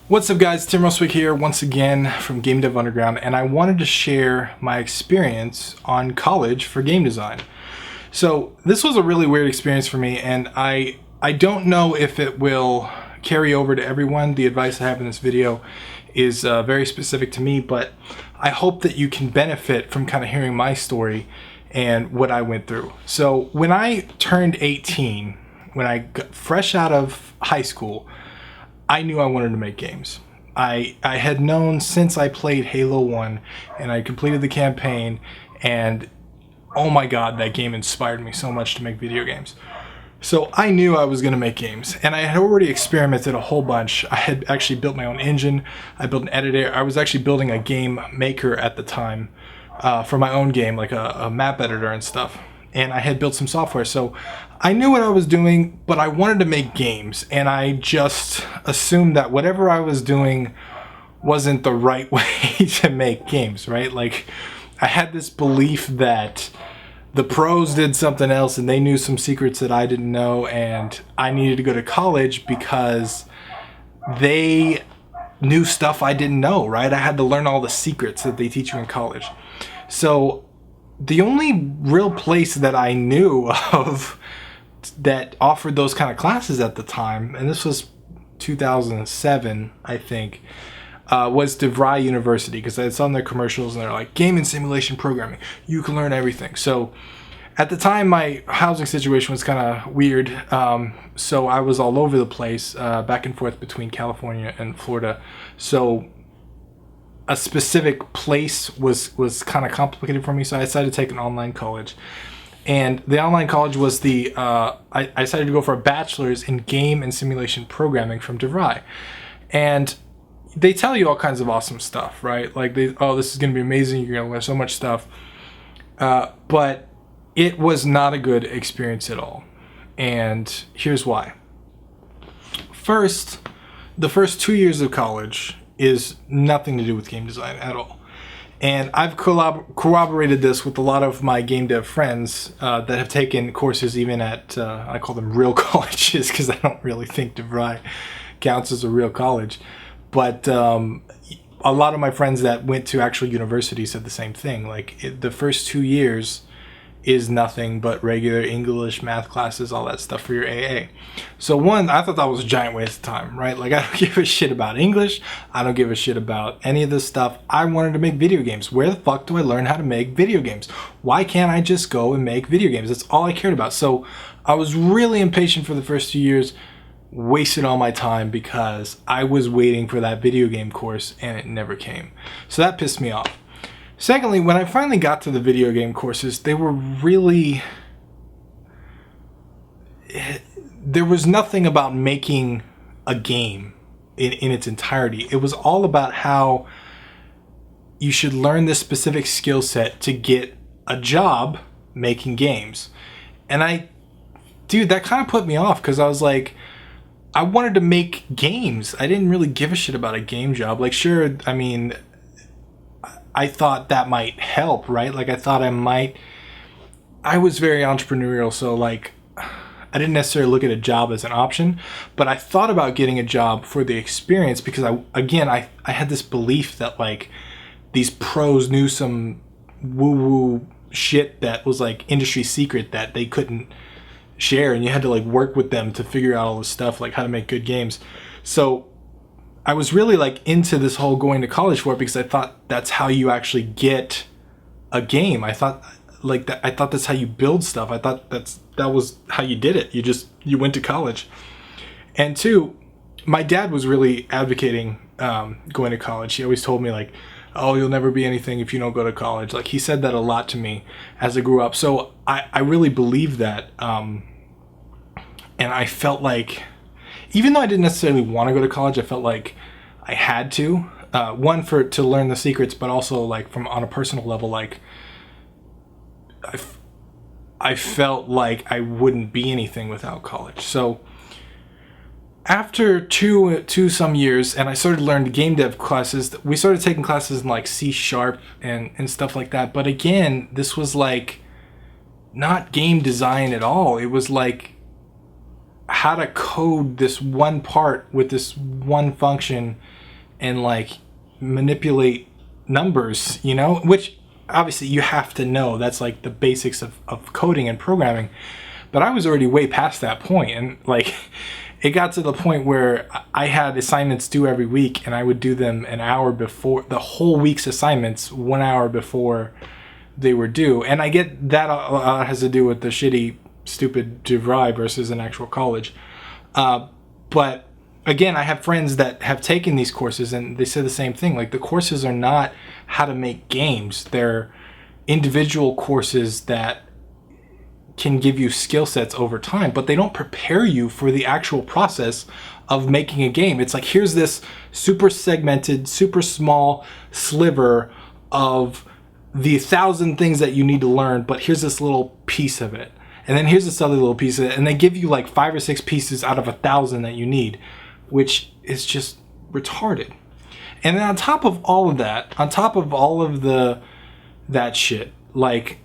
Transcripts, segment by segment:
What's up guys, Tim Roswick here once again from Game Dev Underground, and I wanted to share my experience on college for game design. So this was a really weird experience for me, and I don't know if it will carry over to everyone. The advice I have in this video is very specific to me, but I hope that you can benefit from kind of hearing my story and what I went through. So when I turned 18, when I got fresh out of high school, I knew I wanted to make games. I had known since I played Halo 1 and I completed the campaign, and oh my god, that game inspired me so much to make video games. So I knew I was going to make games, and I had already experimented a whole bunch. I had actually built my own engine, I built an editor, I was actually building a game maker at the time for my own game, like a map editor and stuff. And I had built some software, so I knew what I was doing, but I wanted to make games, and I just assumed that whatever I was doing wasn't the right way to make games, right? Like, I had this belief that the pros did something else and they knew some secrets that I didn't know, and I needed to go to college because they knew stuff I didn't know, right? I had to learn all the secrets that they teach you in college. So the only real place that I knew of that offered those kind of classes at the time, and this was 2007, I think, was DeVry University, because I saw on their commercials and they're like, game and simulation programming, you can learn everything. So at the time, my housing situation was kind of weird, so I was all over the place, back and forth between California and Florida. So a specific place was kind of complicated for me, so I decided to take an online college. And the online college was I decided to go for a bachelor's in game and simulation programming from DeVry. And they tell you all kinds of awesome stuff, right? Like, this is going to be amazing, you're going to learn so much stuff. But it was not a good experience at all. And here's why. First, the first 2 years of college is nothing to do with game design at all. And I've corroborated this with a lot of my game dev friends that have taken courses even at, I call them real colleges, because I don't really think DeVry counts as a real college. But a lot of my friends that went to actual universities said the same thing. Like, the first 2 years is nothing but regular English, math classes, all that stuff for your AA. So one, I thought that was a giant waste of time, right? Like, I don't give a shit about English. I don't give a shit about any of this stuff. I wanted to make video games. Where the fuck do I learn how to make video games? Why can't I just go and make video games? That's all I cared about. So I was really impatient for the first 2 years, wasted all my time because I was waiting for that video game course and it never came. So that pissed me off. Secondly, when I finally got to the video game courses, they were really... There was nothing about making a game in its entirety. It was all about how you should learn this specific skill set to get a job making games. And dude, that kind of put me off, because I was like, I wanted to make games. I didn't really give a shit about a game job. Like, sure, I mean, I thought that might help, right? Like, I was very entrepreneurial, so like, I didn't necessarily look at a job as an option, but I thought about getting a job for the experience, because I had this belief that like these pros knew some woo-woo shit that was like industry secret that they couldn't share, and you had to like work with them to figure out all this stuff, like how to make good games. So I was really like into this whole going to college for it, because I thought that's how you actually get a game. I thought like that. I thought that's how you build stuff. I thought that was how you did it. You went to college. And two, my dad was really advocating going to college. He always told me like, oh, you'll never be anything if you don't go to college. Like, he said that a lot to me as I grew up. So I really believed that. And I felt like, even though I didn't necessarily want to go to college, I felt like I had to. One, to learn the secrets, but also like on a personal level, like I felt like I wouldn't be anything without college. So after some years, and I started learning game dev classes, we started taking classes in like C# and stuff like that. But again, this was like not game design at all. It was like how to code this one part with this one function and like manipulate numbers, you know, which obviously you have to know. That's like the basics of coding and programming. But I was already way past that point, and like it got to the point where I had assignments due every week, and I would do them an hour before the whole week's assignments, 1 hour before they were due. And I get that a lot has to do with the shitty, stupid DeVry versus an actual college. But again, I have friends that have taken these courses, and they say the same thing. Like, the courses are not how to make games. They're individual courses that can give you skill sets over time, but they don't prepare you for the actual process of making a game. It's like, here's this super segmented, super small sliver of the 1,000 things that you need to learn, but here's this little piece of it. And then here's this other little piece of it. And they give you like 5 or 6 pieces out of 1,000 that you need, which is just retarded. And then on top of all of that, on top of all of that shit, like,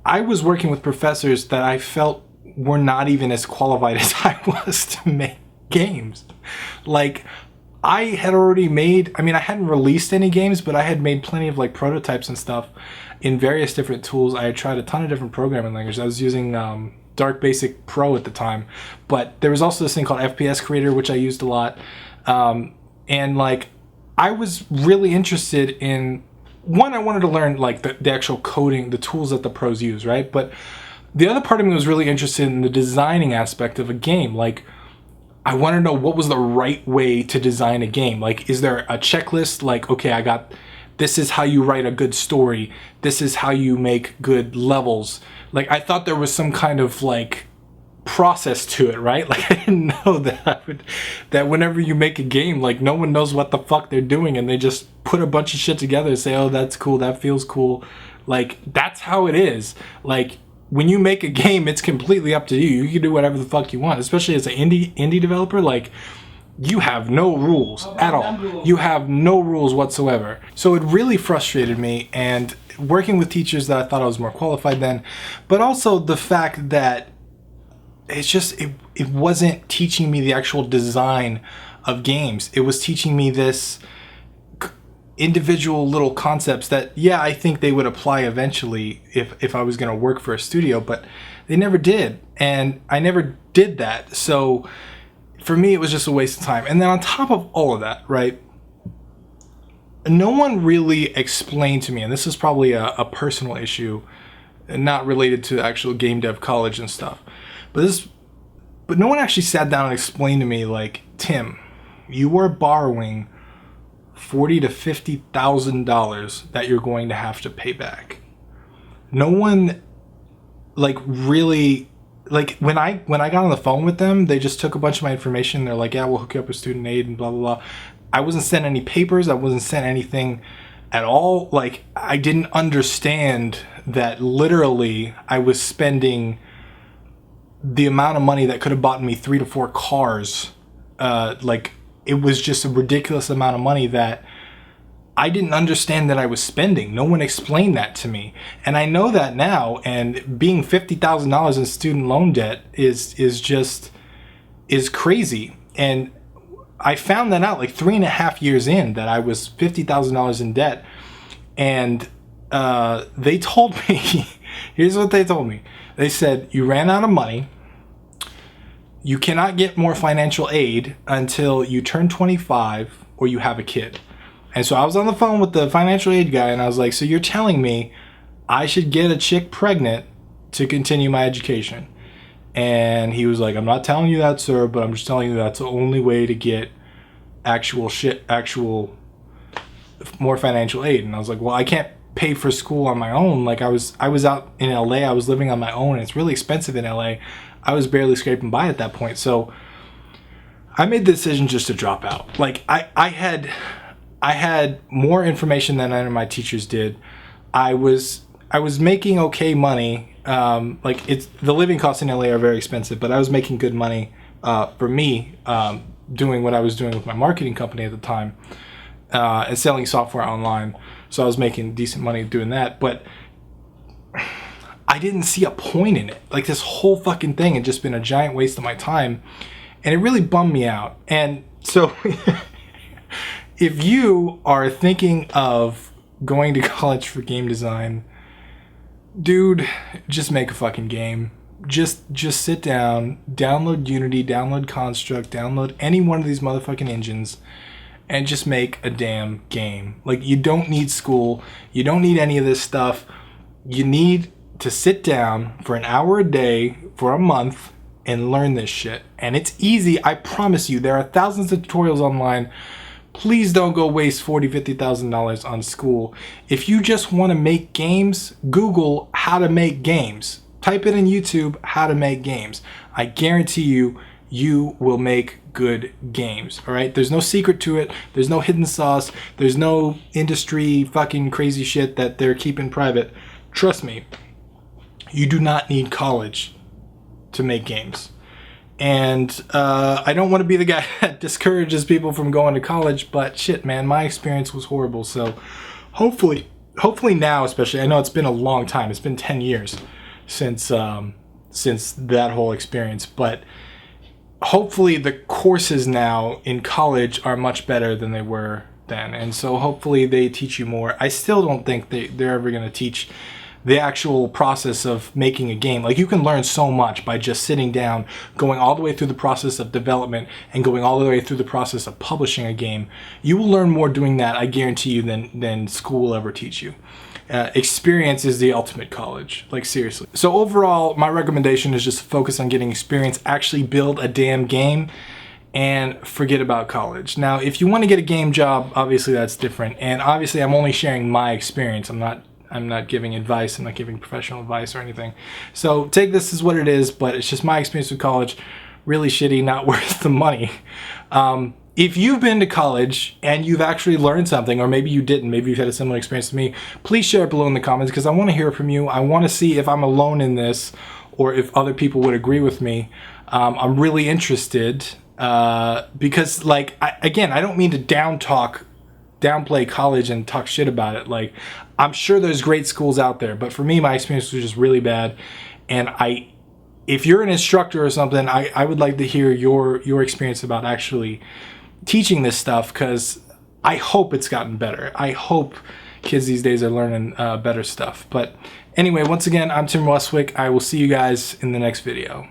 I was working with professors that I felt were not even as qualified as I was to make games. Like, I had already made, I mean, I hadn't released any games, but I had made plenty of like prototypes and stuff in various different tools. I had tried a ton of different programming languages. I was using Dark Basic Pro at the time, but there was also this thing called FPS Creator, which I used a lot. And like, I was really interested in, one, I wanted to learn like the actual coding, the tools that the pros use, right? But the other part of me was really interested in the designing aspect of a game. Like, I want to know what was the right way to design a game. Like, is there a checklist? Like, okay, this is how you write a good story. This is how you make good levels. Like, I thought there was some kind of like process to it, right? Like, I didn't know that whenever you make a game, like, no one knows what the fuck they're doing, and they just put a bunch of shit together and say, oh, that's cool, that feels cool. Like, that's how it is. Like, when you make a game, it's completely up to you. You can do whatever the fuck you want, especially as an indie developer. Like, you have no rules at all. You have no rules whatsoever. So it really frustrated me, and working with teachers that I thought I was more qualified than, but also the fact that it's just, it wasn't teaching me the actual design of games. It was teaching me this individual little concepts that, yeah, I think they would apply eventually if I was going to work for a studio, but they never did. And I never did that. So for me, it was just a waste of time. And then on top of all of that, right, no one really explained to me, and this is probably a personal issue, not related to actual game dev college and stuff, but no one actually sat down and explained to me, like, Tim, you are borrowing $40,000 to $50,000 that you're going to have to pay back. No one, like, really, like, when I got on the phone with them, they just took a bunch of my information. They're like, yeah, we'll hook you up with student aid and blah, blah, blah. I wasn't sent any papers. I wasn't sent anything at all. Like, I didn't understand that literally I was spending the amount of money that could have bought me 3 to 4 cars. Like, it was just a ridiculous amount of money that I didn't understand that I was spending. No one explained that to me. And I know that now, and being $50,000 in student loan debt is crazy. And I found that out like 3.5 years in, that I was $50,000 in debt. And they told me, here's what they told me. They said, you ran out of money. You cannot get more financial aid until you turn 25 or you have a kid. And so I was on the phone with the financial aid guy, and I was like, so you're telling me I should get a chick pregnant to continue my education? And he was like, I'm not telling you that, sir, but I'm just telling you that's the only way to get actual more financial aid. And I was like, well, I can't pay for school on my own. Like, I was out in LA, I was living on my own, and it's really expensive in LA. I was barely scraping by at that point. So I made the decision just to drop out. Like, I had more information than any of my teachers did. I was making okay money. Like, the living costs in LA are very expensive, but I was making good money for me, doing what I was doing with my marketing company at the time, and selling software online. So I was making decent money doing that, but I didn't see a point in it. Like, this whole fucking thing had just been a giant waste of my time, and it really bummed me out. And so if you are thinking of going to college for game design, dude, just make a fucking game. Just sit down, download Unity, download Construct, download any one of these motherfucking engines, and just make a damn game. Like, you don't need school. You don't need any of this stuff. You need to sit down for an hour a day for a month and learn this shit. And it's easy. I promise you. There are thousands of tutorials online. Please don't go waste $40,000, $50,000 on school. If you just want to make games, Google how to make games. Type it in YouTube, how to make games. I guarantee you, you will make good games, all right? There's no secret to it. There's no hidden sauce. There's no industry fucking crazy shit that they're keeping private. Trust me, you do not need college to make games. And I don't want to be the guy that discourages people from going to college, but shit, man, my experience was horrible. So hopefully now, especially, I know it's been a long time. It's been 10 years since that whole experience, but hopefully the courses now in college are much better than they were then, and so hopefully they teach you more. I still don't think they're ever going to teach the actual process of making a game. Like, you can learn so much by just sitting down, going all the way through the process of development and going all the way through the process of publishing a game. You will learn more doing that, I guarantee you, than school will ever teach you. Experience is the ultimate college, like, seriously. So overall, my recommendation is just to focus on getting experience, actually build a damn game, and forget about college. Now, if you want to get a game job, obviously that's different. And obviously I'm only sharing my experience. I'm not giving advice. I'm not giving professional advice or anything. So take this as what it is, but it's just my experience with college. Really shitty, not worth the money. If you've been to college and you've actually learned something, or maybe you didn't, maybe you've had a similar experience to me, please share it below in the comments, because I want to hear from you. I want to see if I'm alone in this or if other people would agree with me. I'm really interested because, like, I don't mean to downplay college and talk shit about it. Like, I'm sure there's great schools out there, but for me, my experience was just really bad. And if you're an instructor or something, I would like to hear your experience about actually teaching this stuff, because I hope it's gotten better. I hope kids these days are learning better stuff. But anyway, once again, I'm Tim Westwick. I will see you guys in the next video.